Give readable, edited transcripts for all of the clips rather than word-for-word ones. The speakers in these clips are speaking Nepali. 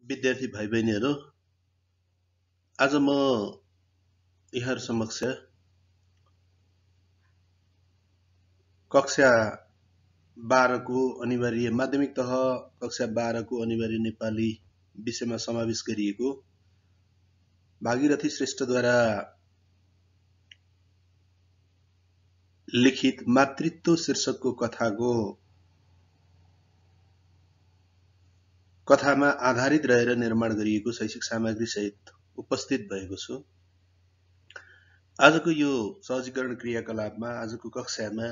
विद्यार्थी भाइ बहिनीहरू, आज म यहाँहरु समक्ष कक्षा 12 को अनिवार्य माध्यमिक तह कक्षा 12 को अनिवार्य नेपाली विषयमा समावेश गरिएको भागीरथी श्रेष्ठद्वारा लिखित मातृत्व शीर्षकको कथामा आधारित रहेर निर्माण गरिएको शैक्षिक सामग्री सहित उपस्थित भएको छु। आजको यो सहजीकरण क्रियाकलापमा आजको कक्षामा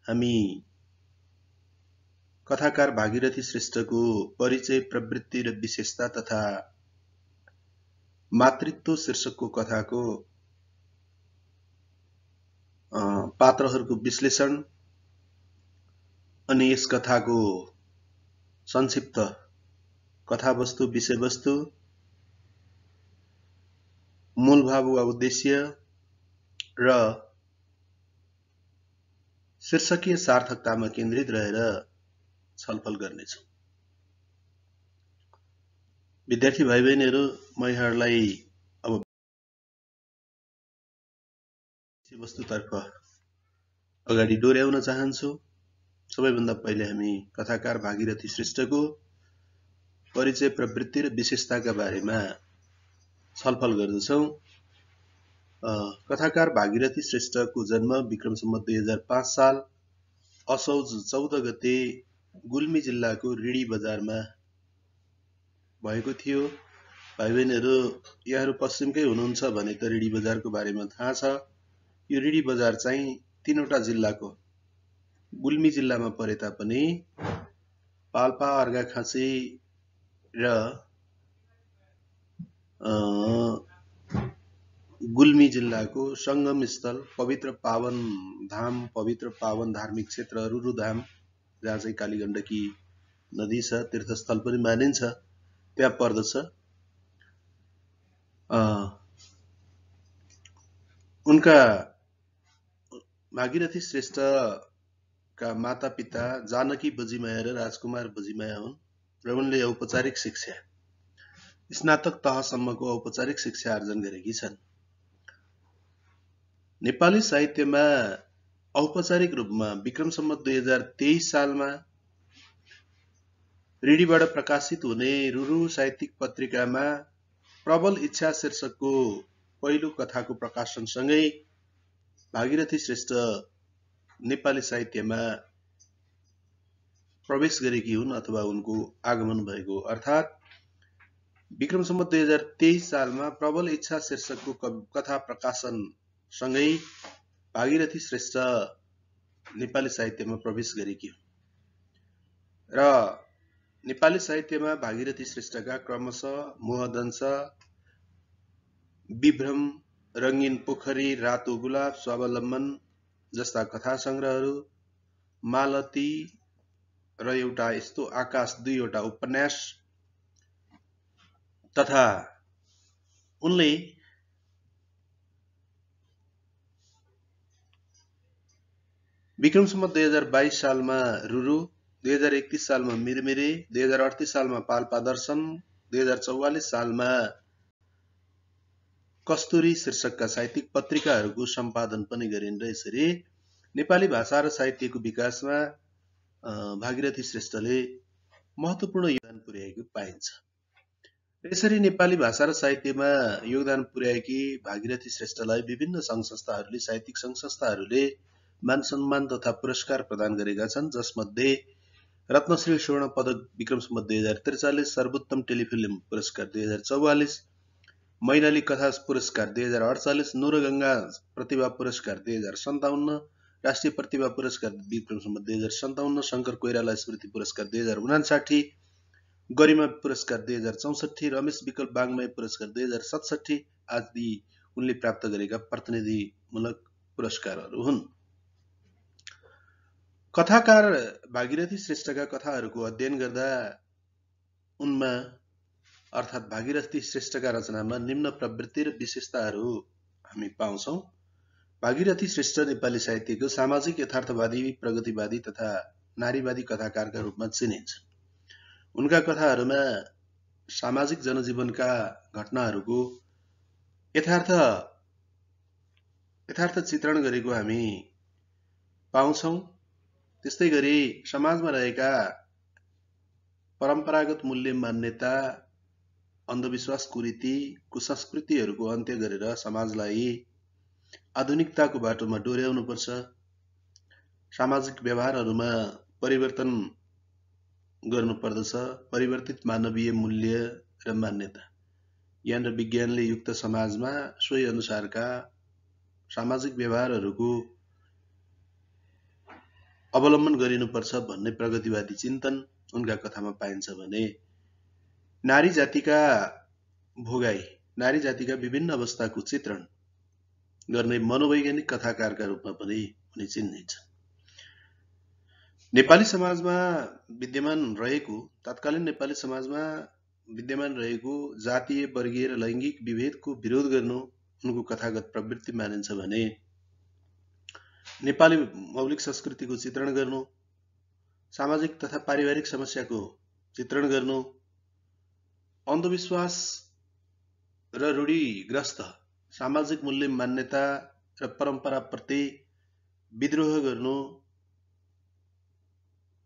हामी कथाकार भागीरथी श्रेष्ठको परिचय, प्रवृत्ति र विशेषता तथा मातृत्व शीर्षकको कथाको पात्रहरूको विश्लेषण अनि यस कथाको संक्षिप्त कथावस्तु, विषयवस्तु, मूल भाव वा उद्देश्य र शीर्षकीय सार्थकतामा केन्द्रित रहेर छलफल गर्नेछौँ। विद्यार्थी भाइ बहिनीहरू, म यहाँहरूलाई अब विषयवस्तुतर्फ अगाडि डोर्याउन चाहन्छु। सबैभन्दा पहिले हामी कथाकार भागीरथी श्रेष्ठको परिचय, प्रवृत्ति र विशेषताका बारेमा छलफल गर्दछौँ। कथाकार भागीरथी श्रेष्ठको जन्म विक्रम सम्वत 2005 साल असौज 14 गते गुल्मी जिल्लाको रिडी बजारमा भएको थियो। भाइ बहिनीहरू, यहाँहरू पश्चिमकै हुनुहुन्छ भने त रिडी बजारको बारेमा थाहा छ। यो रिडी बजार चाहिँ 3वटा जिल्लाको गुल्मी जिल्लामा परे तापनि पाल्पा, अर्घाखाँची र गुल्मी जिल्लाको संगम स्थल, पवित्र पावन धाम, पवित्र पावन धार्मिक क्षेत्र रुरुधाम, जहाँ चाहिँ कालीगण्डकी नदी छ, तीर्थस्थल पनि मानिन्छ, त्यहाँ पर्दछ। उनका भागीरथी श्रेष्ठका माता पिता जानकी बजिमाया र राजकुमार बजिमाया हुन् र उनले औपचारिक शिक्षा स्नातक तहसम्मको औपचारिक शिक्षा आर्जन गरेकी छन्। नेपाली साहित्यमा औपचारिक रूपमा विक्रम सम्वत 2023 सालमा रिडीबाट प्रकाशित हुने रुरु साहित्यिक पत्रिकामा प्रबल इच्छा शीर्षकको पहिलो कथाको प्रकाशनसँगै भागीरथी श्रेष्ठ नेपाली साहित्यमा प्रवेश गरेकी हुन् अथवा उनको आगमन भएको। अर्थात् विक्रम सम्वत 2023 सालमा प्रबल इच्छा शीर्षकको कथा प्रकाशन सँगै भागीरथी श्रेष्ठ नेपाली साहित्यमा प्रवेश गरेकी हुन् र नेपाली साहित्यमा भागीरथी श्रेष्ठका क्रमशः मोहदंश, विभ्रम, रंगीन पोखरी, रातो गुलाब, स्वावलम्बन जस्ता कथा संग्रहहरू, मालती र एउटा यस्तो आकाश 2वटा उपन्यास तथा उनले विक्रम सम्वत 2022 सालमा रुरु, 2031 सालमा मिरमिरे, 2038 सालमा पाल्पा दर्शन, 2044 सालमा कस्तुरी शीर्षकका साहित्यिक पत्रिकाहरूको सम्पादन पनि गरिन् र यसरी नेपाली भाषा र साहित्यको विकासमा भागीरथी श्रेष्ठले महत्त्वपूर्ण योगदान पुर्याएको पाइन्छ। यसरी नेपाली भाषा र साहित्यमा योगदान पुर्याएकी भागीरथी श्रेष्ठलाई विभिन्न सङ्घ संस्थाहरूले, साहित्यिक सङ्घ संस्थाहरूले मान सम्मान तथा पुरस्कार प्रदान गरेका छन्, जसमध्ये रत्नश्री स्वर्ण पदक विक्रम सम्वत 2043, सर्वोत्तम टेलिफिल्म पुरस्कार 2044, मैनाली कथा पुरस्कार 2048, नुरगङ्गा प्रतिभा पुरस्कार 2057, राष्ट्रिय प्रतिभा पुरस्कार विक्रम सम्वत 2057, शङ्कर कोइराला स्मृति पुरस्कार 2059, गरिमा पुरस्कार 2064, रमेश विकल्प वाङ्मय पुरस्कार 2067 आदि उनले प्राप्त गरेका प्रतिनिधिमूलक पुरस्कारहरू हुन्। कथाकार भागीरथी श्रेष्ठका कथाहरूको अध्ययन गर्दा उनमा अर्थात् भागीरथी श्रेष्ठका रचनामा निम्न प्रवृत्ति र विशेषताहरू हामी पाउँछौँ। भागीरथी श्रेष्ठ नेपाली साहित्यको सामाजिक यथार्थवादी, प्रगतिवादी तथा नारीवादी कथाकारका रूपमा चिनिन्छन्। उनका कथाहरूमा सामाजिक जनजीवनका घटनाहरूको यथार्थ चित्रण गरेको हामी पाउँछौं। त्यस्तै गरी समाजमा रहेका परम्परागत मूल्य मान्यता, अन्धविश्वास, कुरीति, कुसंस्कृतिहरूको अन्त्य गरेर समाजलाई आधुनिकताको बाटोमा डोर्याउनुपर्छ। सामाजिक व्यवहारहरूमा परिवर्तन गर्नुपर्दछ। परिवर्तित मानवीय मूल्य र मान्यता, ज्ञान र विज्ञानले युक्त समाजमा सोही अनुसारका सामाजिक व्यवहारहरूको अवलम्बन गरिनुपर्छ भन्ने प्रगतिवादी चिन्तन उनका कथामा पाइन्छ भने नारी जातिका भोगाई, नारी जातिका विभिन्न अवस्थाको चित्रण गर्ने मनोवैज्ञानिक कथाकारका रूपमा पनि उनी चिनिन्छ। नेपाली समाजमा विद्यमान रहेको, तत्कालीन नेपाली समाजमा विद्यमान रहेको जातीय, वर्गीय र लैङ्गिक विभेदको विरोध गर्नु उनको कथागत प्रवृत्ति मानिन्छ भने नेपाली मौलिक संस्कृतिको चित्रण गर्नु, सामाजिक तथा पारिवारिक समस्याको चित्रण गर्नु, अन्धविश्वास र रूढिग्रस्त सामाजिक मूल्य मान्यता र परम्पराप्रति विद्रोह गर्नु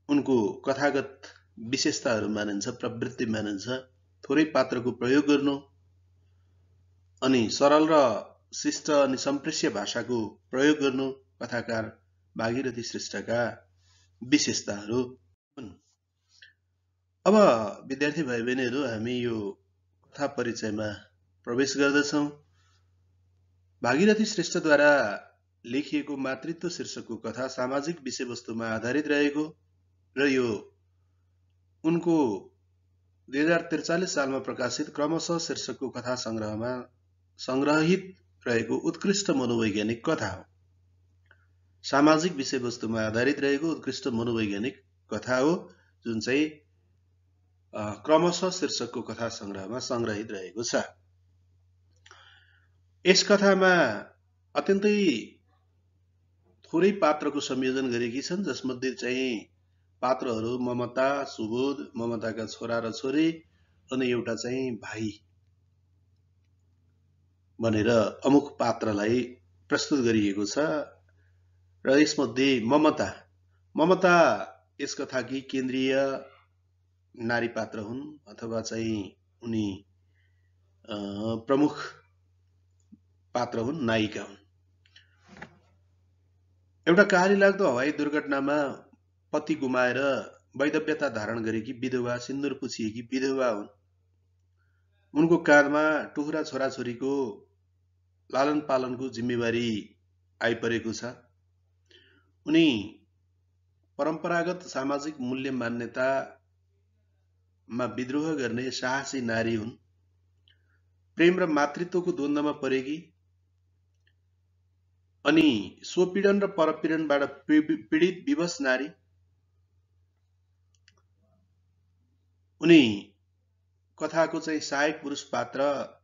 उनको कथागत विशेषताहरू मानिन्छ, प्रवृत्ति मानिन्छ। थोरै पात्रको प्रयोग गर्नु अनि सरल र शिष्ट अनि सम्प्रेष्य भाषाको प्रयोग गर्नु कथाकार भागीरथी श्रेष्ठका विशेषताहरू हुन्। अब विद्यार्थी भाइ बहिनीहरू, हामी यो कथा परिचयमा प्रवेश गर्दछौँ। भागीरथी श्रेष्ठद्वारा लेखिएको मातृत्व शीर्षकको कथा सामाजिक विषयवस्तुमा आधारित रहेको र यो उनको 2043 सालमा प्रकाशित क्रमशः शीर्षकको कथा संग्रहमा संग्रहित रहेको उत्कृष्ट मनोवैज्ञानिक कथा हो। सामाजिक विषयवस्तुमा आधारित रहेको उत्कृष्ट मनोवैज्ञानिक कथा हो, जुन चाहिँ क्रमशः शीर्षकको कथा संग्रहमा संग्रहित रहेको छ। यस कथामा अत्यन्तै थोरै पात्रको संयोजन गरेकी छन्, जसमध्ये चाहिँ पात्रहरू ममता, सुबोध, ममताका छोरा र छोरी अनि एउटा चाहिँ भाइ भनेर अमुक पात्रलाई प्रस्तुत गरिएको छ। र यसमध्ये ममता यस कथाकी केन्द्रीय नारी पात्र हुन् अथवा चाहिँ उनी प्रमुख पात्र हुन्, नायिका हुन्। एउटा कहाली लाग्दो हवाई दुर्घटनामा पति गुमाएर वैधव्यता धारण गरेकी विधवा, सिन्दूर पुछिएकी विधवा हुन्। उनको काँधमा टुहुरा छोराछोरीको लालन पालनको जिम्मेवारी आइपरेको छ। उनी परम्परागत सामाजिक मूल्य मान्यतामा विद्रोह गर्ने साहसी नारी हुन्। प्रेम र मातृत्वको द्वन्द्वमा परेकी अनि स्वपीडन र परपीडनबाट पीडित विवश नारी। उनी कथाको चाहिँ सहायक पुरुष पात्र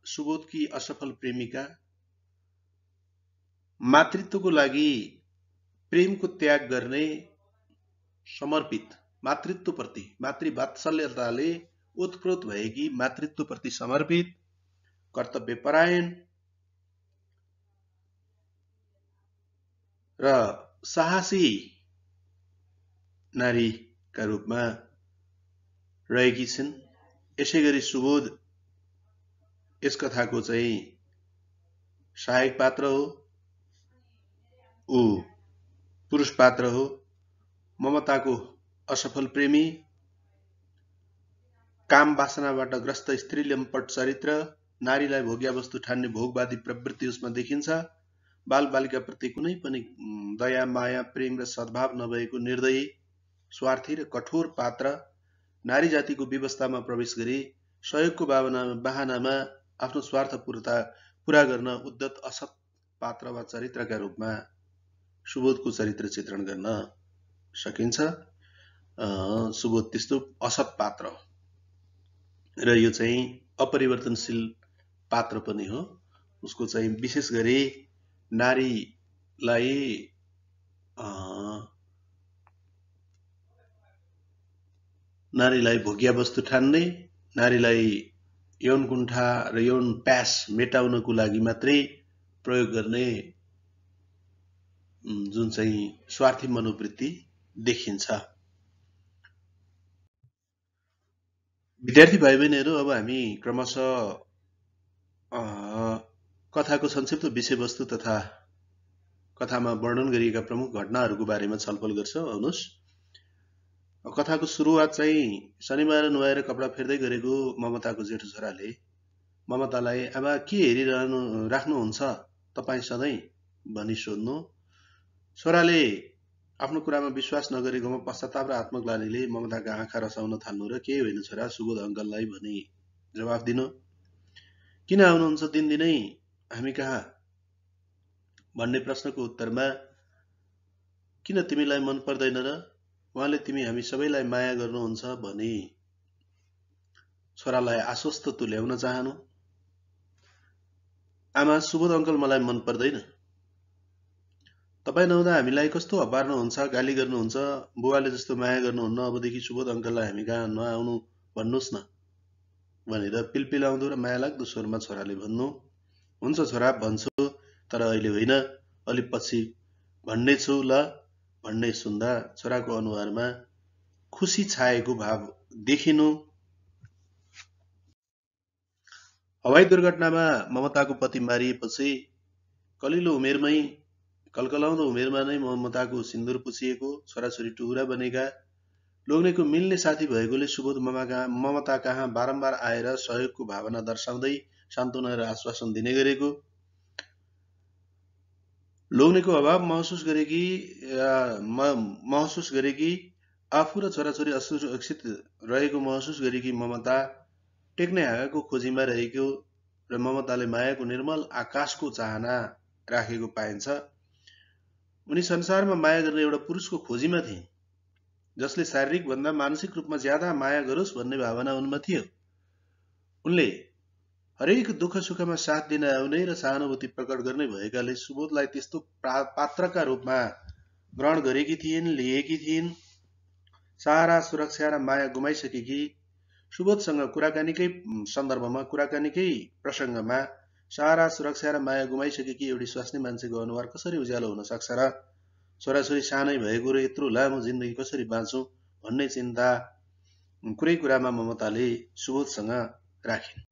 सुबोधकी असफल प्रेमिका, मातृत्वको लागि प्रेमको त्याग गर्ने समर्पित, मातृत्वप्रति मातृवात्सल्यताले ओतप्रोत भएकी, मातृत्वप्रति समर्पित, कर्तव्यपरायण र साहसी नारीका रूपमा रहेकी छिन्। यसैगरी सुबोध यस कथाको चाहिँ सहायक पात्र हो, ऊ पुरुष पात्र हो। ममताको असफल प्रेमी, काम वासनाबाट ग्रस्त स्त्री लम्पट चरित्र, नारीलाई भोग्यवस्तु ठान्ने भोगवादी प्रवृत्ति उसमा देखिन्छ। बालबालिका प्रति कुनै पनि दया, माया, प्रेम र सद्भाव नभएको निर्दयी, स्वार्थी र कठोर पात्र नारी जातिको व्यवस्थामा प्रवेश गरी सहयोगको बहानामा आफ्नो स्वार्थ पूरा गर्न उद्धत असत पात्र वा चरित्रका रूपमा सुबोधको चरित्र चित्रण गर्न सकिन्छ। सुबोध त्यस्तो असत पात्र हो र यो चाहिँ अपरिवर्तनशील पात्र पनि हो। उसको चाहिँ विशेष गरी नारीलाई भोग्या वस्तु ठान्ने नारीलाई यौन कुण्ठा र यौन प्यास मेटाउनको लागि मात्रै प्रयोग गर्ने जुन चाहिँ स्वार्थी मनोवृत्ति देखिन्छ। विद्यार्थी भाइ बहिनीहरू, अब हामी क्रमशः कथाको संक्षिप्त विषयवस्तु तथा कथामा वर्णन गरिएका प्रमुख घटनाहरूको बारेमा छलफल गर्छौँ। आउनुहोस्। कथाको सुरुवात चाहिँ शनिबार नुहाएर कपडा फेर्दै गरेको ममताको जेठो छोराले ममतालाई आमा के राख्नुहुन्छ तपाईँ सधैँ भनी सोध्नु। छोराले आफ्नो कुरामा विश्वास नगरेकोमा पश्चाताप र आत्मग्लानीले ममताका आँखा रसाउन थाल्नु र केही होइन छोरा सुबोध अङ्कललाई भनी जवाफ दिनु। किन आउनुहुन्छ दिनदिनै हामी कहाँ भन्ने प्रश्नको उत्तरमा किन तिमीलाई मन पर्दैन र उहाँले तिमी हामी सबैलाई माया गर्नुहुन्छ भनी छोरालाई आश्वस्त तुल्याउन चाहनु। आमा सुबोध अङ्कल मलाई मन पर्दैन, तपाईँ नहुँदा हामीलाई कस्तो हपार्नुहुन्छ, गाली गर्नुहुन्छ, बुवाले जस्तो माया गर्नुहुन्न, अबदेखि सुबोध अङ्कललाई हामी कहाँ नआउनु भन्नुहोस् न भनेर पिलपिलाउँदो र माया लाग्दो स्वरमा छोराले भन्नु। हुन्छ छोरा भन्छु, तर अहिले होइन, अलि पछि भन्ने छु ल भन्ने सुन्दा छोराको अनुहारमा खुसी छाएको भाव देखिनु। हवाई दुर्घटनामा ममताको पति मारिएपछि कलिलो उमेरमै कलकलाउँदो उमेरमा नै ममताको सिन्दुर पुछिएको, छोराछोरी टुहुरा बनेका, लोग्नेको मिल्ने साथी भएकोले सुबोध ममता कहाँ बारम्बार आएर सहयोगको भावना दर्शाउँदै सान्त्वना र आश्वासन दिने गरेको, लोग्नेको अभाव महसुस गरेकी आफू र छोराछोरी असुरक्षित रहेको महसुस गरेकी ममता टेक्ने हाँगाको खोजीमा रहेको र ममताले मायाको निर्मल आकाशको चाहना राखेको पाइन्छ। उनी संसारमा माया गर्ने एउटा पुरुषको खोजीमा थिइन्, जसले शारीरिक भन्दा मानसिक रूपमा ज्यादा माया गरोस् भन्ने भावना उनमा थियो। उनले हरेक दुःख सुखमा साथ दिन आउने र सहानुभूति प्रकट गर्ने भएकाले सुबोधलाई त्यस्तो पात्रका रूपमा ग्रहण गरेकी थिइन्, लिएकी थिइन्। सहारा, सुरक्षा र माया गुमाइसकेकी सुबोधसँग कुराकानीकै सन्दर्भमा, कुराकानीकै प्रसङ्गमा सहारा, सुरक्षा र माया गुमाइसकेकी एउटी स्वास्नी मान्छेको अनुहार कसरी उज्यालो हुन सक्छ र छोराछोरी सानै भएको र यत्रो लामो जिन्दगी कसरी बाँचौँ भन्ने चिन्ता कुरै कुरामा ममताले सुबोधसँग राखिन्।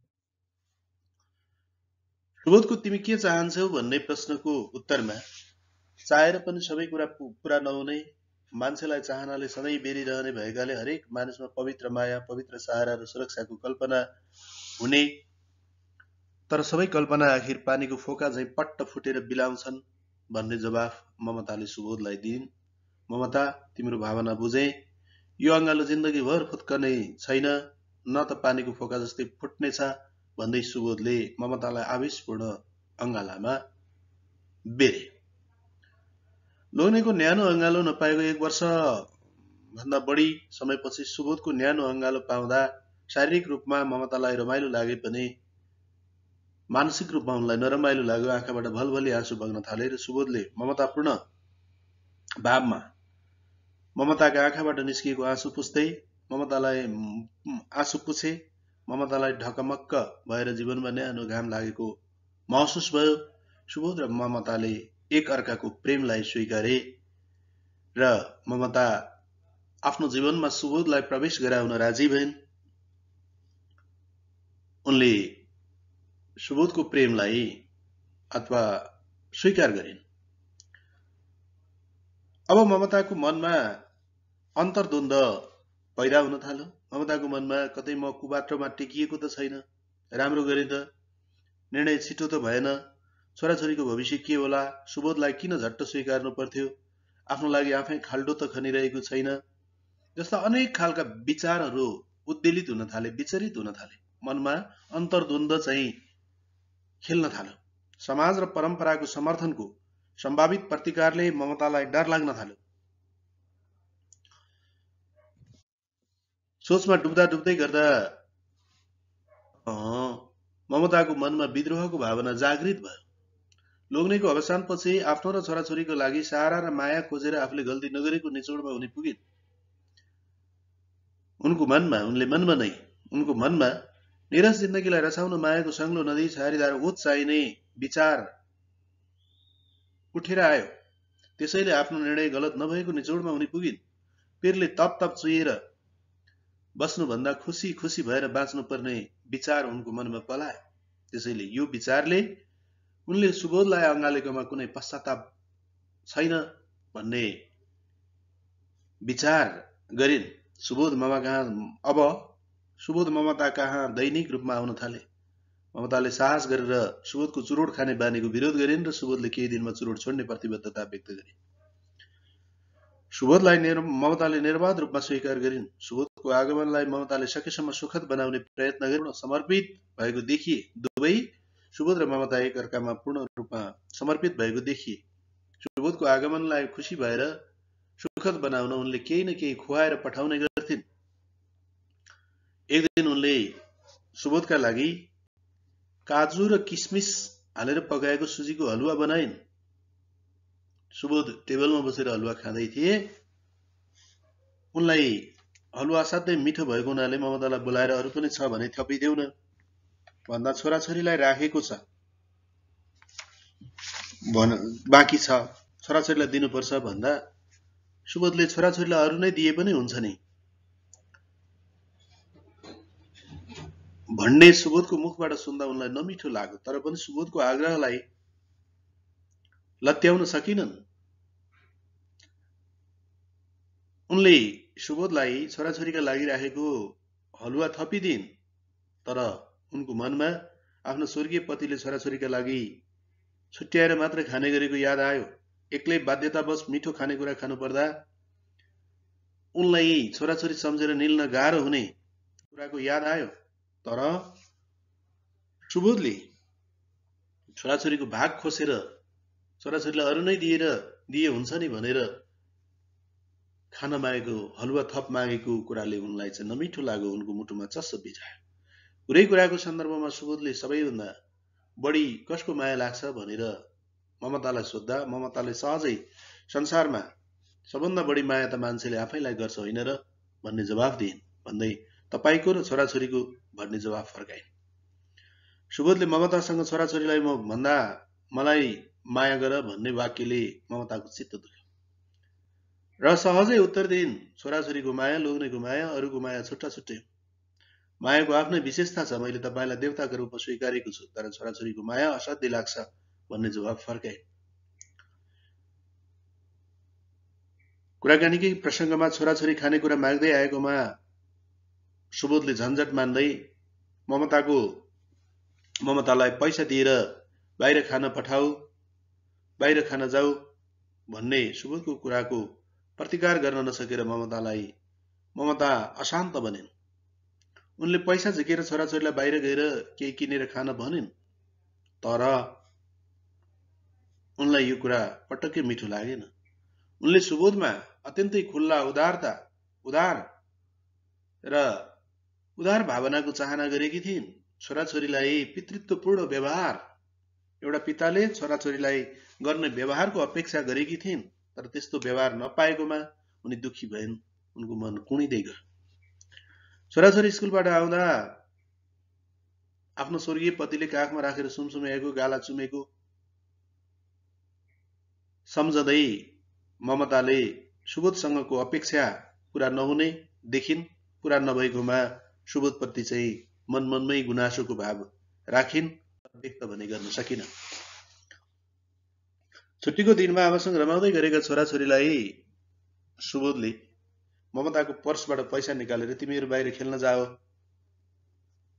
सुबोधको तिमी के चाहन्छौ भन्ने प्रश्नको उत्तरमा चाहेर पनि सबै कुरा पुरा नहुने, मान्छेलाई चाहनाले सधैँ बेरिरहने भएकाले हरेक मानिसमा पवित्र माया, पवित्र सहारा र सुरक्षाको कल्पना हुने, तर सबै कल्पना आखिर पानीको फोका झैँ पट्ट फुटेर बिलाउँछन् भन्ने जवाफ ममताले सुबोधलाई दिइन्। ममता, तिम्रो भावना बुझे, यो अङ्गालो जिन्दगीभर फुत्कने छैन, न त पानीको फोका जस्तै फुट्ने छ भन्दै सुबोधले ममतालाई आवेशपूर्ण अङ्गालामा बेरे। लोग्नेको न्यानो अङ्गालो नपाएको 1 वर्ष भन्दा बढी समयपछि सुबोधको न्यानो अङ्गालो पाउँदा शारीरिक रूपमा ममतालाई रमाइलो लागे पनि मानसिक रूपमा उनलाई नरमाइलो लाग्यो। आँखाबाट भलभली आँसु बग्न थाले र सुबोधले ममतापूर्ण भावमा ममताका आँखाबाट निस्किएको आँसु पुछ्दै ममतालाई ढकमक्क भएर जीवनमा न्यानो घाम लागेको महसुस भयो। सुबोध र ममताले एक अर्काको प्रेमलाई स्वीकारे र ममता आफ्नो जीवनमा सुबोधलाई प्रवेश गराउन राजी भइन्। उनले सुबोधको प्रेमलाई अथवा स्वीकार गरिन्। अब ममताको मनमा अन्तर्द्वन्द पैदा हुन थाल्यो। ममताको मनमा कतै म कुबाटोमा टेकिएको त छैन, राम्रो गरे त, निर्णय छिटो त भएन, छोराछोरीको भविष्य के होला, सुबोधलाई किन झट्ट स्वीकार्नु पर्थ्यो, आफ्नो लागि आफै खाल्डो त खनिरहेको छैन, जस्ता अनेक खालका विचारहरू उद्वेलित हुन थाले, विचरित हुन थाले। मनमा अन्तर्द्वन्द चाहिँ खेल्न थाल्यो। समाज र परम्पराको समर्थनको सम्भावित प्रतिकारले ममतालाई डर लाग्न थाल्यो। सोचमा डुब्दै गर्दा ममताको मनमा विद्रोहको भावना जागृत भयो। लोग्नेको अवसानपछि आफ्नो र छोराछोरीको लागि सहारा र माया खोजेर आफूले गल्ती नगरेको निचोडमा उनी पुगिन्। उनले मनमा नै उनको मनमा निरस जिन्दगीलाई रसाउन मायाको सङ्लो नदी छारीधार ओत चाहिने विचार उठेर आयो। त्यसैले आफ्नो निर्णय गलत नभएको निचोडमा उनी पुगिन्। पीरले तप तप चुहिएर बस्नुभन्दा खुसी खुसी भएर बाँच्नुपर्ने विचार उनको मनमा पलायो। त्यसैले यो विचारले उनले सुबोधलाई अँगालेकोमा कुनै पश्चाताप छैन भन्ने विचार गरिन्। सुबोध ममता कहाँ दैनिक रूपमा आउन थाले। ममताले साहस गरेर सुबोधको चुरोट खाने बानीको विरोध गरिन् र सुबोधले केही दिनमा चुरोट छोड्ने प्रतिबद्धता व्यक्त गरिन्। सुबोधलाई ममताले निर्वाध रूपमा स्वीकार गरिन्। सुबोधको आगमनलाई ममताले सकेसम्म सुखद बनाउने प्रयत्न गरिन्। समर्पित भएको देखिए। दुवै सुबोध र ममता एकअर्कामा पूर्ण रूपमा समर्पित भएको देखिए। सुबोधको आगमनलाई खुसी भएर सुखद बनाउन उनले केही न केही खुवाएर पठाउने गर्थिन्। एक दिन उनले सुबोधका लागि काजु र किसमिस हालेर पकाएको सुजीको हलुवा बनाइन्। सुबोध टेबलमा बसेर हलुवा खाँदै थिए। उनलाई हलुवा असाध्यै मिठो भएको हुनाले ममतालाई बोलाएर अरू पनि छ भने थपिदेऊ न भन्दा छोराछोरीलाई राखेको छ बाँकी छ छोराछोरीलाई दिनुपर्छ भन्दा सुबोधले छोराछोरीलाई अरू नै दिए पनि हुन्छ नि भन्ने सुबोधको मुखबाट सुन्दा उनलाई नमिठो लाग्यो। तर पनि सुबोधको आग्रहलाई लत्याउन सकिनन्। उनले सुबोधलाई छोराछोरीका लागि राखेको हलुवा थपिदिन्। तर उनको मनमा आफ्नो स्वर्गीय पतिले छोराछोरीका लागि छुट्याएर मात्र खाने गरेको याद आयो। एक्लै बाध्यतावश मिठो खानेकुरा खानु पर्दा उनलाई छोराछोरी सम्झेर निल्न गाह्रो हुने कुराको याद आयो। तर सुबोधले छोराछोरीको भाग खोसेर छोराछोरीलाई अरू नै दिए हुन्छ नि भनेर खान मागेको हलुवा थप मागेको कुराले उनलाई चाहिँ नमिठो लाग्यो। उनको मुटुमा चस्स बिझायो। कुनै कुराको सन्दर्भमा सुबोधले सबैभन्दा बढी कसको माया लाग्छ भनेर ममतालाई सोद्धा ममताले सहजै संसारमा सबभन्दा बढी माया त मान्छेले आफैलाई गर्छ होइन र भन्ने जवाफ दिइन्। भन्दै तपाईको र छोराछोरीको भन्ने जवाफ फर्काइन्। सुबोधले ममतासँग छोराछोरीलाई म भन्दा मलाई माया गर भन्ने वाक्यले ममताको चित्त दुख्यो र सहजै उत्तर दिइन्। छोराछोरीको माया लोग्नेको माया अरूको माया छुट्टा छुट्टै हो। मायाको आफ्नै विशेषता छ। मैले तपाईलाई देवताको रूपमा स्वीकारेको छु। तर छोराछोरीको माया असाध्य लाग्छ भन्ने जवाफ फर्काइन्। कुराकानीकै प्रसङ्गमा छोराछोरी खानेकुरा माग्दै आएकोमा सुबोधले झन्झट मान्दै ममतालाई पैसा दिएर बाहिर खान पठाऊ बाहिर खान जाऊ भन्ने सुबोधको कुराको प्रतिकार गर्न नसकेर ममता अशान्त बनिन्। उनले पैसा झिकेर छोराछोरीलाई बाहिर गएर केही किनेर खान भनिन्। तर उनलाई यो कुरा पटक्कै मिठो लागेन। उनले सुबोधमा अत्यन्तै खुल्ला उदार भावनाको चाहना गरेकी थिइन्। छोराछोरीलाई पितृत्वपूर्ण व्यवहार एउटा पिताले छोराछोरीलाई गर्ने व्यवहारको अपेक्षा गरेकी थिइन्। तर त्यस्तो व्यवहार नपाएकोमा उनी दुखी भइन्। उनको मन कुँडिदै गयो। छोराछोरी स्कुलबाट आउँदा आफ्नो स्वर्गीय पतिले काखमा राखेर सुमसुम्याएको गाला चुमेको सम्झँदै ममताले सुबोधसँगको अपेक्षा पूरा नहुने देखिन्। पूरा नभएकोमा सुबोधप्रति चाहिँ मनमनमै गुनासोको भाव राखिन्। व्यक्त भने गर्न सकिन। छुट्टीको दिनमा आमासँग रमाउँदै गरेका छोराछोरीलाई सुबोधले ममताको पर्सबाट पैसा निकालेर तिमीहरू बाहिर खेल्न जाओ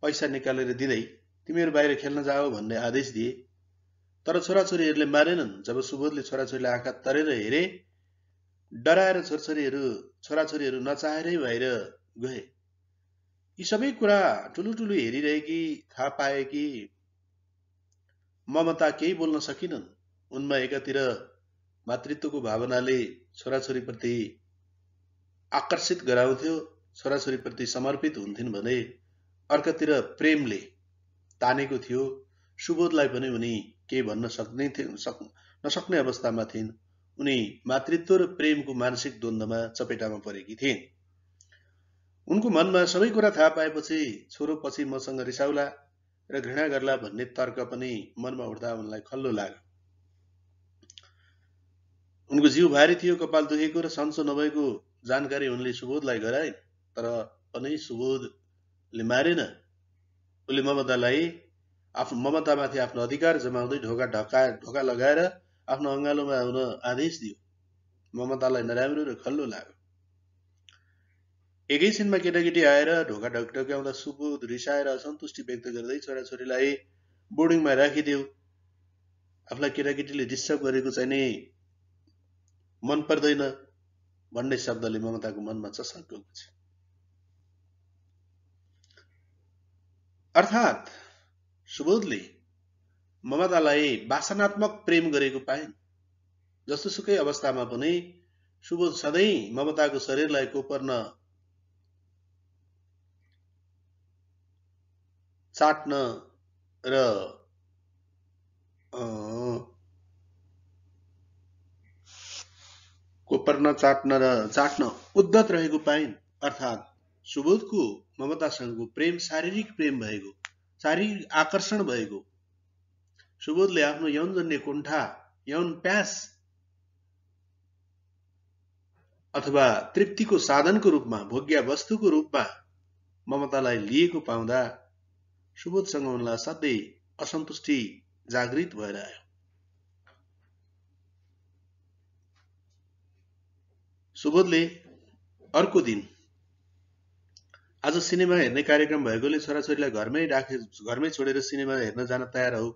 पैसा निकालेर दिँदै तिमीहरू बाहिर खेल्न जाओ भन्ने आदेश दिए। तर छोराछोरीहरूले मानेनन्। जब सुबोधले छोराछोरीलाई आँखा तरेर हेरे डराएर छोराछोरीहरू नचाहेरै बाहिर गए। यी सबै कुरा ठुलो हेरिरहेकी थाहा पाएकी ममता केही बोल्न सकिनन्। उनमा एकातिर मातृत्वको भावनाले छोराछोरीप्रति आकर्षित गराउँथ्यो, छोराछोरीप्रति समर्पित हुन्थिन् भने अर्कातिर प्रेमले तानेको थियो। सुबोधलाई पनि उनी केही भन्न नसक्ने अवस्थामा थिइन्। उनी मातृत्व र प्रेमको मानसिक द्वन्द्वमा चपेटामा परेकी थिइन्। उनको मनमा सबै कुरा थाहा पाएपछि छोरो पछि मसँग रिसाउला र घृणा गर्ला भन्ने तर्क पनि मनमा उठ्दा उनलाई खल्लो लाग्यो। उनको जिउ भारी थियो, कपाल दुखेको र सन्चो नभएको जानकारी उनले सुबोधलाई गराइन्, तर पनि सुबोधले मारेन। उनले ममतामाथि आफ्नो अधिकार जमाउँदै ढोका लगाएर आफ्नो अँगालोमा आउन आदेश दियो। ममतालाई नराम्रो र खल्लो लाग्यो। एकैछिनमा केटाकेटी आएर ढोका ढकढक्याउँदा सुबोध रिसाएर असन्तुष्टि व्यक्त गर्दै छोराछोरीलाई बोर्डिङमा राखिदेऊ, आफूलाई केटाकेटीले डिस्टर्ब गरेको चाहिँ नि मन पर्दैन भन्ने शब्दले ममताको मनमा चसक गएको छ। अर्थात् सुबोधले ममतालाई वासनात्मक प्रेम गरेको पाइन्। जस्तोसुकै अवस्थामा पनि सुबोध सधैँ ममताको शरीरलाई कोपर्न, चाट्न र चाट्न उद्धत रहेको पाइन्। अर्थात् सुबोधको ममतासँगको प्रेम शारीरिक प्रेम भएको, शारीरिक आकर्षण भएको। सुबोधले आफ्नो यौनजन्य कुण्ठा, यौन प्यास अथवा तृप्तिको साधनको रूपमा, भोग्य वस्तुको रूपमा ममतालाई लिएको पाउँदा सुबोधसँग उनलाई असाध्यै असन्तुष्टि जागृत भएर आयो। सुबोधले अर्को दिन आज सिनेमा हेर्ने कार्यक्रम भएकोले छोराछोरीलाई घरमै छोडेर सिनेमा हेर्न जान तयार हो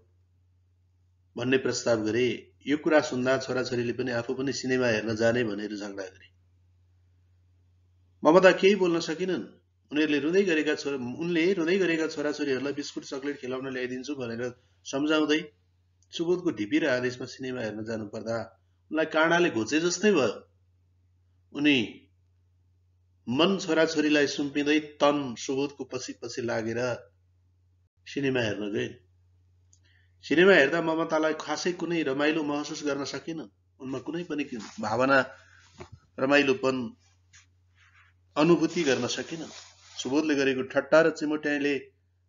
भन्ने प्रस्ताव गरे। यो कुरा सुन्दा छोराछोरीले पनि आफू पनि सिनेमा हेर्न जाने भनेर झगडा गरे। ममता केही बोल्न सकिनन्। उनले रुँदै गरेका छोराछोरीहरूलाई बिस्कुट चकलेट खिलाउन ल्याइदिन्छु भनेर सम्झाउँदै सुबोधको ढिपी र आदेशमा सिनेमा हेर्न जानु पर्दा उनलाई काँडाले घोचे जस्तै भयो। उनी मन छोराछोरीलाई सुम्पिँदै तन सुबोधको पछि लागेर सिनेमा हेर्न गए। सिनेमा हेर्दा ममतालाई खासै कुनै रमाइलो महसुस गर्न सकिन। उनमा कुनै पनि भावना, रमाइलोपन अनुभूति गर्न सकिन। सुबोधले गरेको ठट्टा र चिमोट्याइले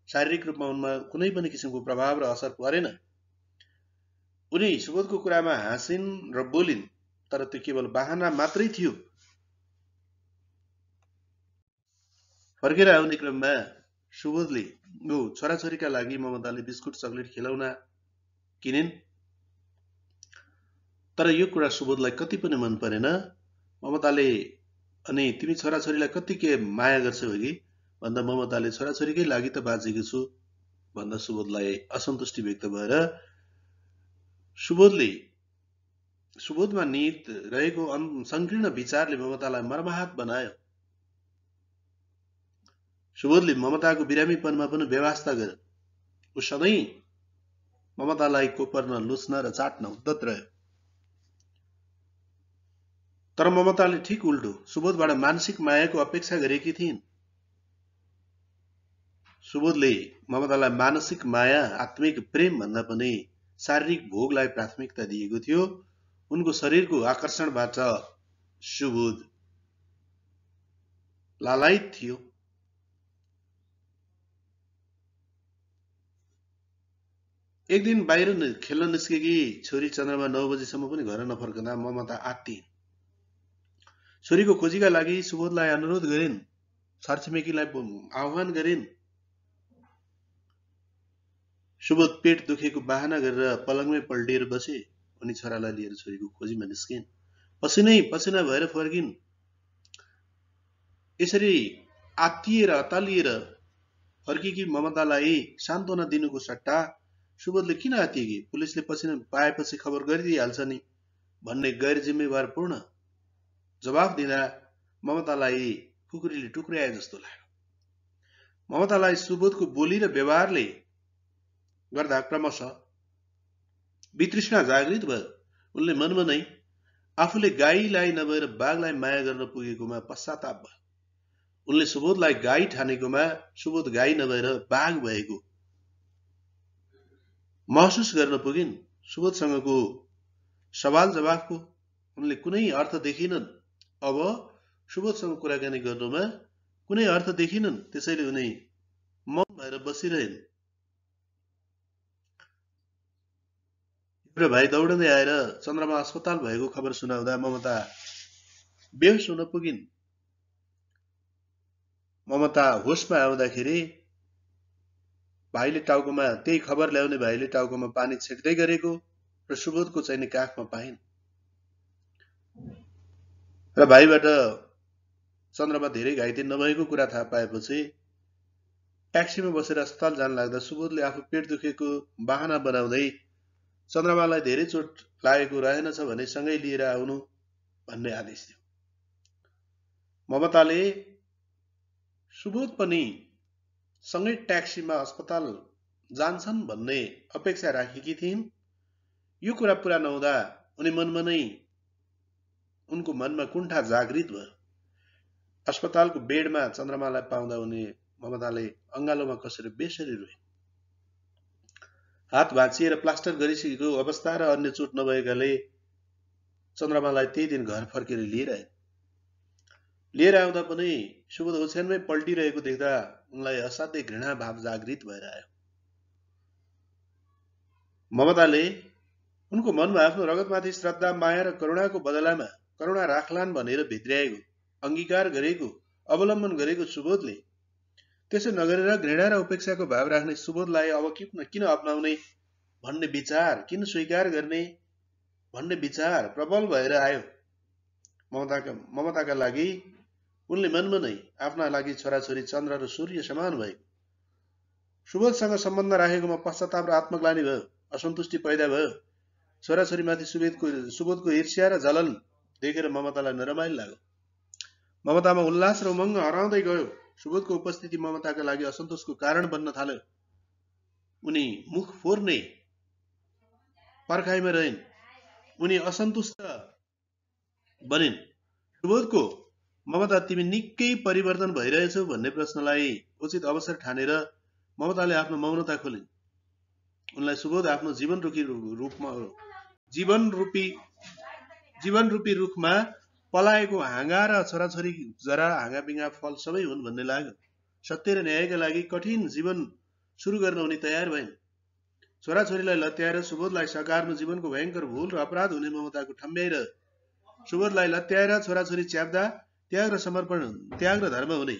शारीरिक रूपमा उनमा कुनै पनि किसिमको प्रभाव र असर परेन। उनी सुबोधको कुरामा हाँसिन् र बोलिन्, तर त्यो केवल बहाना मात्रै थियो। फर्केर आउने क्रममा सुबोधले छोराछोरीका लागि ममताले बिस्कुट चकलेट खिलाउना किनिन्, तर यो कुरा सुबोधलाई कति पनि मन परेन। ममताले अनि तिमी छोराछोरीलाई कति के माया गर्छौ कि भन्दा ममताले छोराछोरीकै लागि त बाँचेको छु भन्दा सुबोधलाई असन्तुष्टि व्यक्त भएर सुबोधमा निहित रहेको संकीर्ण विचारले ममतालाई मर्माहत बनायो। सुबोधले ममताको बिरामीपनमा पनि व्यवस्था गर्यो। ऊ सधैँ ममतालाई कोपर्न, लुच्न र चाट्न उद्धत रह्यो। तर ममताले ठिक उल्टो सुबोधबाट मानसिक मायाको अपेक्षा गरेकी थिइन्। सुबोधले ममतालाई मानसिक माया, आत्मिक प्रेम भन्दा पनि शारीरिक भोगलाई प्राथमिकता दिएको थियो। उनको शरीरको आकर्षणबाट सुबोध लालायित थियो। एक दिन बाहिर खेल्न निस्केकी छोरी चन्द्रमा 9 बजीसम्म पनि घर नफर्कँदा ममता आत्तिइन्। छोरीको खोजीका लागि सुबोधलाई अनुरोध गरिन्, छरछिमेकीलाई आह्वान गरिन्। सुबोध पेट दुखेको बहाना गरेर पलङमै पल्टिएर बसे। उनी छोरालाई लिएर छोरीको खोजीमा निस्किन्। पसिनै पसिना भएर फर्किन्। यसरी आत्तिएर अतालिएर फर्केकी ममतालाई सान्त्वना दिनुको सट्टा सुबोधले किन आत्तिएकी, पुलिसले पाएपछि खबर गरिदिइहाल्छ नि भन्ने गैर जिम्मेवारपूर्ण जवाफ दिँदा ममतालाई कुकुरीले टुक्र्याए जस्तो लाग्यो। ममतालाई सुबोधको बोली र व्यवहारले गर्दा क्रमशः वितृष्णा जागृत भयो। उनले मनमा नै आफूले गाईलाई नभएर बाघलाई माया गर्न पुगेकोमा पश्चाताप भयो। उनले सुबोधलाई गाई ठानेकोमा सुबोध गाई नभएर बाघ भएको महसुस गर्न पुगिन्। सुबोधसँगको सवाल जवाफको उनले कुनै अर्थ देखिनन्। अब सुबोधसँग कुराकानी गर्नुमा कुनै अर्थ देखिनन्, त्यसैले उनी मौन भएर बसिरहेन्। एउटा भाइ दौडँदै आएर चन्द्रमा अस्पताल भएको खबर सुनाउँदा ममता बेहोस हुन पुगिन्। ममता होसमा आउँदाखेरि भाइले टाउकोमा, त्यही खबर ल्याउने भाइले टाउकोमा पानी छेक्दै गरेको र सुबोधको चाहिँ काखमा पाइन्। र भाइबाट चन्द्रमा धेरै घाइते नभएको कुरा थाहा पाएपछि ट्याक्सीमा बसेर अस्पताल जान लाग्दा सुबोधले आफू पेट दुखेको बहाना बनाउँदै चन्द्रमालाई धेरै चोट लागेको रहेनछ भने सँगै लिएर आउनु भन्ने आदेश दियो। ममताले सुबोध पनि सँगै ट्याक्सीमा अस्पताल जान्छन् भन्ने अपेक्षा राखेकी थिइन्। यो कुरा पुरा नहुँदा उनको मनमा कुण्ठा जागृत भयो। अस्पतालको बेडमा चन्द्रमालाई पाउँदा ममताले अङ्गालोमा कसेर बेसरी रोइन्। हात भाँचिएर प्लास्टर गरिसकेको अवस्था र अन्य चोट नभएकाले चन्द्रमालाई त्यही दिन घर फर्केर लिएर आउँदा पनि सुबोध ओछ्यानमै पल्टिरहेको देख्दा उनलाई असाध्यै घृणा भाव जागृत भएर आयो। ममताले उनको मनमा आफ्नो रगतमाथि श्रद्धा, माया र करुणाको बदलामा करुणा राख्लान् भनेर भित्र्याएको, अंगीकार गरेको, अवलम्बन गरेको सुबोधले त्यसो नगरेर घृणा र उपेक्षाको भाव राख्ने सुबोधलाई अब किन अपनाउने भन्ने विचार, किन स्वीकार गर्ने भन्ने विचार प्रबल भएर आयो। ममताका लागि उनले मनमा नै आफ्ना लागि छोराछोरी चन्द्र र सूर्य समान भएको, सुबोधसँग सम्बन्ध राखेकोमा पश्चाताप र आत्मग्लानि भयो, असन्तुष्टि पैदा भयो। छोराछोरीमाथि सुबोधको ईर्ष्या र जलन देखेर ममतालाई नरमाइलो लाग्यो। ममतामा उल्लास र उमङ्ग हराउँदै गयो। सुबोधको उपस्थिति ममताका लागि असन्तोषको कारण बन्न थाल्यो। उनी मुख फोर्ने पर्खाइमा रहिन्। उनी असन्तुष्ट बनिन्। सुबोधको ममता तिमी निकै परिवर्तन भइरहेछौ भन्ने प्रश्नलाई उचित अवसर ठानेर ममताले आफ्नो मौनता खोलिन्। उनलाई सुबोध आफ्नो जीवन रूपी रुखमा पलाएको हाँगा र छोराछोरी जरा हाँगापिङ्गा फल सबै हुन् भन्ने लाग्यो। सत्य र न्यायका लागि कठिन जीवन सुरु गर्न उनी तयार भइन्। छोराछोरीलाई लत्याएर सुबोधलाई सकार्नु जीवनको भयंकर भूल र अपराध हुने ममताको ठम्ब्याइरह्यो। सुबोधलाई लत्याएर छोराछोरी च्याप्दा त्याग र समर्पण, त्याग र धर्म हुने,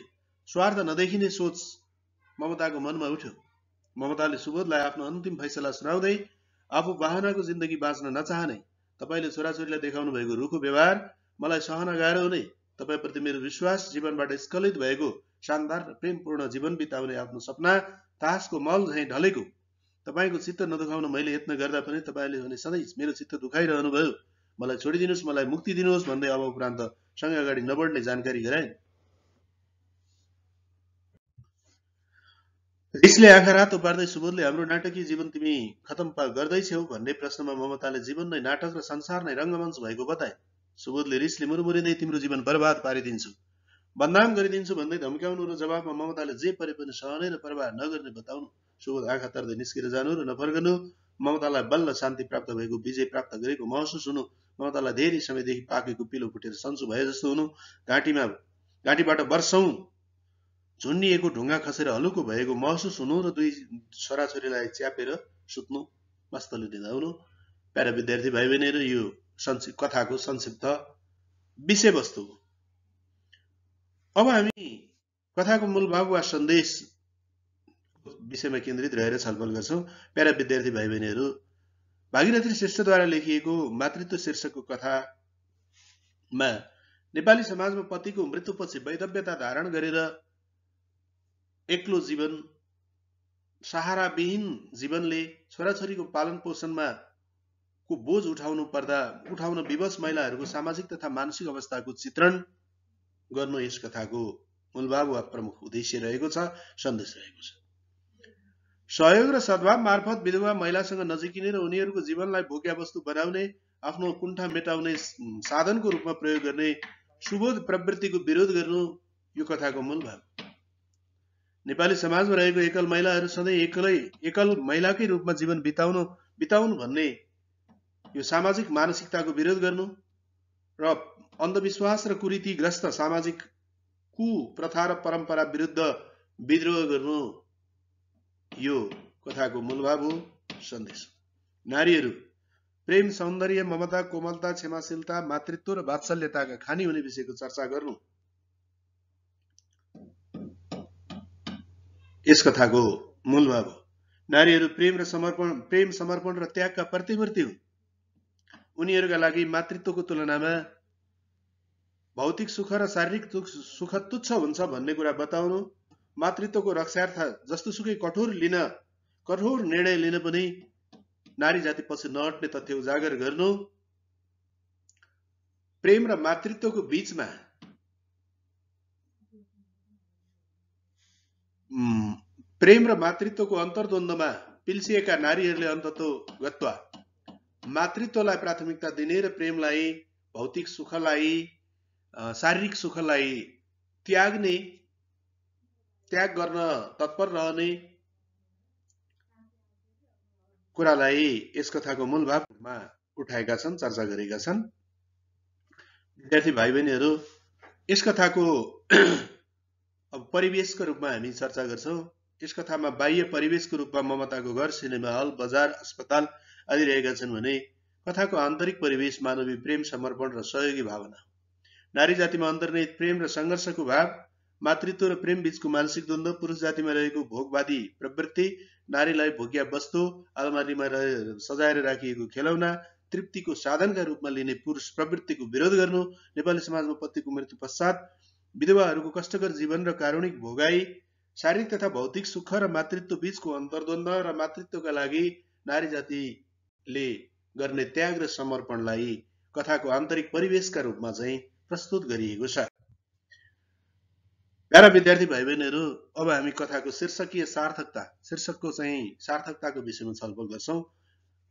स्वार्थ नदेखिने सोच ममताको मनमा उठ्यो। ममताले सुबोधलाई आफ्नो अन्तिम फैसला सुनाउँदै आफू बाहनाको जिन्दगी बाँच्न नचाहने, तपाईले छोराछोरीलाई देखाउनु भएको रुखो व्यवहार मलाई सहन गाह्रो हुने, तपाईप्रति मेरो विश्वास, जीवनबाट स्खलित भएको शानदार र प्रेमपूर्ण जीवन बिताउने आफ्नो सपना तासको मल झैं ढलेको, तपाईको चित्त नदुखाउन मैले यत्न गर्दा पनि तपाईले भने सधैँ मेरो चित्त दुखाइरहनु भयो। मलाई छोडिदिनुस्, मलाई मुक्ति दिनुहोस् भन्दै अब उपरान्त सँगै अगाडि नबढ्ने जानकारी गराइन्। रिसले आँखा रातो पार्दै सुबोधले हाम्रो नाटकीय जीवन तिमी खतम गर्दैछौ भन्ने प्रश्नमा ममताले जीवन नै नाटक र संसार नै रङ्गमञ्च भएको बताए। सुबोधले रिसले मुरुमुरिँदै तिम्रो जीवन बर्बाद पारिदिन्छु, बदनाम गरिदिन्छु भन्दै धम्क्याउनु र जवाफमा ममताले जे परे पनि सहने र परवाह नगर्ने बताउनु। सुबोध आँखा तर्दै निस्केर जानु र नफर्कनु, ममतालाई बल्ल शान्ति प्राप्त भएको, विजय प्राप्त गरेको महसुस हुनु, ममतालाई धेरै समयदेखि पाकेको पिलो फुटेर सन्चो भए जस्तो हुनु, घाँटीबाट वर्षौं झुन्निएको ढुङ्गा खसेर हलुको भएको महसुस हुनु र दुई छोराछोरीलाई च्यापेर सुत्नु, मस्तले निदाउनु। प्यारा विद्यार्थी भाइ बहिनीहरू, यो कथाको संक्षिप्त विषयवस्तु। अब हामी कथाको मूल भाव वा सन्देश विषयमा केन्द्रित रहेर छलफल गर्छौं। प्यारा विद्यार्थी भाइ बहिनीहरू, भागीरथी श्रेष्ठद्वारा लेखिएको मातृत्व शीर्षकको कथामा नेपाली समाजमा पतिको मृत्युपछि वैधव्यता धारण गरेर एक्लो जीवन, सहाराविहीन जीवनले छोराछोरीको पालन पोषणमा को बोझ उठाउन विवश महिलाहरूको सामाजिक तथा मानसिक अवस्थाको चित्रण गर्नु यस कथाको मूलभाव वा प्रमुख उद्देश्य रहेको छ, सन्देश रहेको छ। सहयोग र सद्भाव मार्फत विधवा महिलासँग नजिकिने र उनीहरूको जीवनलाई भोग्यावस्तु बनाउने, आफ्नो कुण्ठा मेटाउने साधनको रूपमा प्रयोग गर्ने सुबोध प्रवृत्तिको विरोध गर्नु यो कथाको मूल भाव। नेपाली समाजमा रहेको एकल महिलाहरू सधैँ एकल महिलाकै रूपमा जीवन बिताउनु भन्ने यो सामाजिक मानसिकताको विरोध गर्नु र अन्धविश्वास र कुरीतिग्रस्त सामाजिक कुप्रथा र परम्परा विरुद्ध विद्रोह गर्नु यो कथाको मूलभाव हो, सन्देश। नारीहरू प्रेम, सौन्दर्य, ममता, कोमलता, क्षमाशीलता, मातृत्व र वात्सल्यताका खानी हुने विषयको चर्चा गर्नु यस कथाको मूलभाव हो। नारीहरू प्रेम, समर्पण र त्यागका प्रतिमूर्ति हुन्। उनीहरूका लागि मातृत्वको तुलनामा भौतिक सुख र शारीरिक सुख तुच्छ हुन्छ भन्ने कुरा बताउनु, मातृत्वको रक्षार्थ जस्तोसुकै कठोर निर्णय लिन पनि नारी जाति पछि नहट्ने तथ्य उजागर गर्नु, प्रेम र मातृत्वको बीचमा प्रेम र मातृत्वको अन्तर्द्वन्द्वमा पिल्सिएका नारीहरूले अन्ततोगत्वा मातृत्वलाई प्राथमिकता दिने र प्रेमलाई, भौतिक सुखलाई, शारीरिक सुखलाई त्याग गर्न तत्पर रहने कुरालाई यस कथाको मूल भावमा उठाएका छन्, चर्चा गरेका छन्। विद्यार्थी भाइ बहिनीहरू, यस कथाको अब परिवेशको रूपमा हामी चर्चा गर्छौं। यस कथामा बाह्य परिवेशको रूपमा ममताको घर, सिनेमा हल, बजार, अस्पताल आदि रहेका छन् भने कथाको आन्तरिक परिवेश मानवीय प्रेम, समर्पण र सहयोगी भावना। नारी जातिमा अन्तर्निहित प्रेम र सङ्घर्षको भाव, मातृत्व र प्रेम बीचको मानसिक द्वन्द्व, पुरुष जातिमा रहेको भोगवादी प्रवृत्ति, नारीलाई भोग्या वस्तु, अलमारीमा सजाएर राखिएको खेलौना, तृप्तिको साधनका रूपमा लिने पुरुष प्रवृत्तिको विरोध गर्नु, नेपाली समाजमा पतिको मृत्यु पश्चात विधवाहरूको कष्टकर जीवन र कारुणिक भोगाई, शारीरिक तथा भौतिक सुख र मातृत्व बीचको अन्तर्द्वन्द्व र मातृत्वका लागि नारी जातिले गर्ने त्याग र समर्पणलाई कथाको आन्तरिक परिवेशका रूपमा चाहिँ प्रस्तुत गरिएको छ। प्यारा विद्यार्थी भाइ बहिनीहरू, अब हामी कथाको शीर्षकीय शीर्षकको चाहिँ सार्थकताको विषयमा छलफल गर्छौं।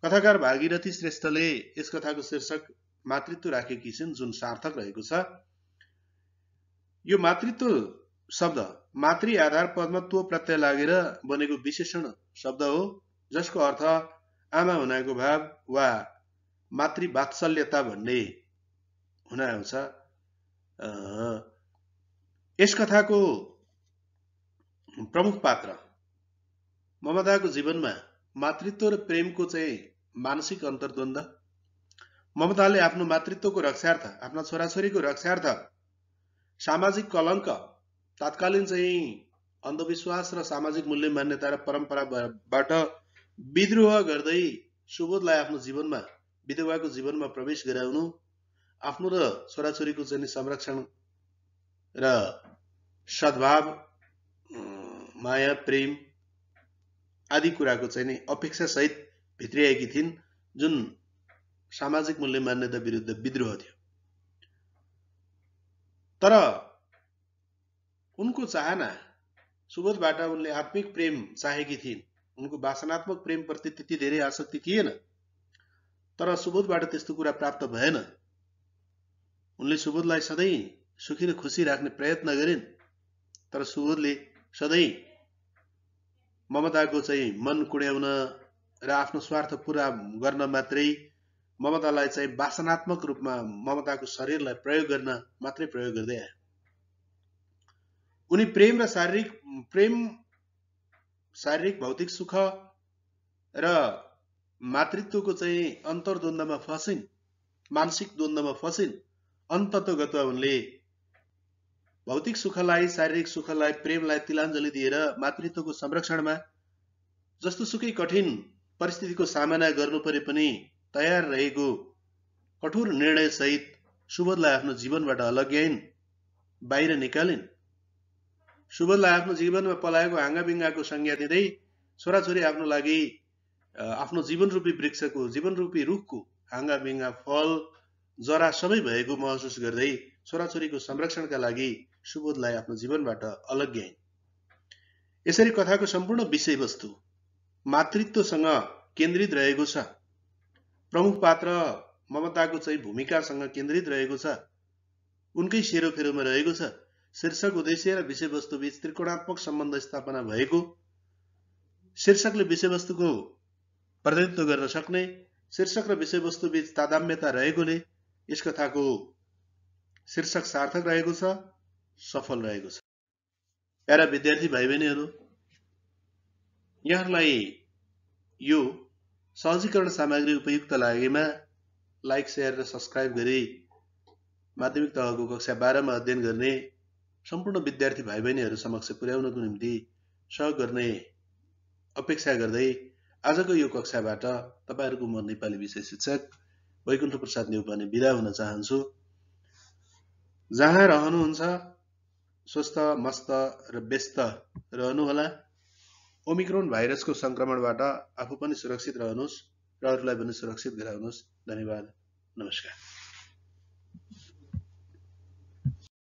कथाकार भागीरथी श्रेष्ठले यस कथाको शीर्षक मातृत्व राखेकी छिन्, जुन सार्थक रहेको छ। यो मातृत्व शब्द मातृ आधार पदमा त्व प्रत्यय लागेर बनेको विशेषण शब्द हो, जसको अर्थ आमा हुनाको भाव वा मातृवात्सल्यता भन्ने हुन आउँछ। यस कथाको प्रमुख पात्र ममताको जीवनमा मातृत्व र प्रेमको चाहिँ मानसिक अन्तर्द्वन्द्व, ममताले आफ्नो मातृत्वको रक्षार्थ, आफ्ना छोराछोरीको रक्षार्थ सामाजिक कलङ्क, तात्कालीन चाहिँ अन्धविश्वास र सामाजिक मूल्य मान्यता र परम्पराबाट विद्रोह गर्दै सुबोधलाई आफ्नो जीवनमा, विधवाको जीवनमा प्रवेश गराउनु, आफ्नो र छोराछोरीको चाहिँ संरक्षण र सद्भाव, माया, प्रेम आदि कुराको चाहिँ नि अपेक्षा सहित भित्रिआएकी थिइन्, जुन सामाजिक मूल्य मान्यता विरुद्ध विद्रोह थियो। तर उनको चाहना, सुबोधबाट उनले आत्मिक प्रेम चाहेकी थिइन्। उनको वासनात्मक प्रेम प्रति त्यति धेरै आसक्ति थिएन, तर सुबोधबाट त्यस्तो कुरा प्राप्त भएन। उनले सुबोधलाई सधैँ सुखी र खुसी राख्ने प्रयत्न गरिन्, तर सुबोधले सधैँ ममताको चाहिँ मन कुड्याउन र आफ्नो स्वार्थ पूरा गर्न मात्रै, ममतालाई चाहिँ वासनात्मक रूपमा ममताको शरीरलाई प्रयोग गर्न मात्रै प्रयोग गर्दै आए। उनी प्रेम शारीरिक भौतिक सुख र मातृत्वको चाहिँ अन्तर्द्वन्द्वमा फसिन्, मानसिक द्वन्द्वमा फसिन्। अन्ततोगत्वा उनले भौतिक सुखलाई, शारीरिक सुखलाई, प्रेमलाई तिलाञ्जली दिएर मातृत्वको संरक्षणमा जस्तोसुकै कठिन परिस्थितिको सामना गर्नु परे पनि तयार रहेको कठोर निर्णय सहित सुबोधलाई आफ्नो जीवनबाट अलग्याइन्, बाहिर निकालिन्। सुबोधलाई आफ्नो जीवनमा पलाएको हाँगाबिङ्गाको संज्ञा दिँदै छोराछोरी आफ्नो लागि आफ्नो जीवनरूपी वृक्षको, जीवनरूपी रुखको हाँगाबिङ्गा, फल, जरा सबै भएको महसुस गर्दै छोराछोरीको संरक्षणका लागि सुबोधलाई आफ्नो जीवनबाट अलग्याइन्। यसरी कथाको सम्पूर्ण विषयवस्तु मातृत्वसँग केन्द्रित रहेको छ। प्रमुख पात्र ममताको चाहिँ भूमिकासँग केन्द्रित रहेको छ, उनकै सेरोफेरोमा रहेको छ। शीर्षक, उद्देश्य र विषयवस्तु बीच त्रिकोणात्मक सम्बन्ध स्थापना भएको, शीर्षकले विषयवस्तुको प्रतिनिधित्व गर्न सक्ने, शीर्षक र विषयवस्तु बीच तादात्म्यता रहेकोले यस कथाको शीर्षक सार्थक रहेको छ सफल रहेको छ। प्यारा विद्यार्थी भाइ बहिनीहरू, यहाँहरूलाई यो सहजीकरण सामग्री उपयुक्त लागेमा लाइक, शेयर र सब्स्क्राइब गरी माध्यमिक तहको कक्षा 12 मा अध्ययन गर्ने सम्पूर्ण विद्यार्थी भाइ बहिनीहरू समक्ष पुर्याउनको निम्ति सहयोग गर्ने अपेक्षा गर्दै आजको यो कक्षाबाट तपाईहरूको म नेपाली विषय शिक्षक वैकुण्ठ प्रसाद नेउपाने बिदा हुन चाहन्छु। जहाँ रहनुहुन्छ स्वस्थ, मस्त र व्यस्त रहनुहोला। ओमिक्रोन भाइरसको संक्रमणबाट आफू पनि सुरक्षित रहनुहोस् र अरूलाई पनि सुरक्षित गराउनुहोस्। धन्यवाद, नमस्कार।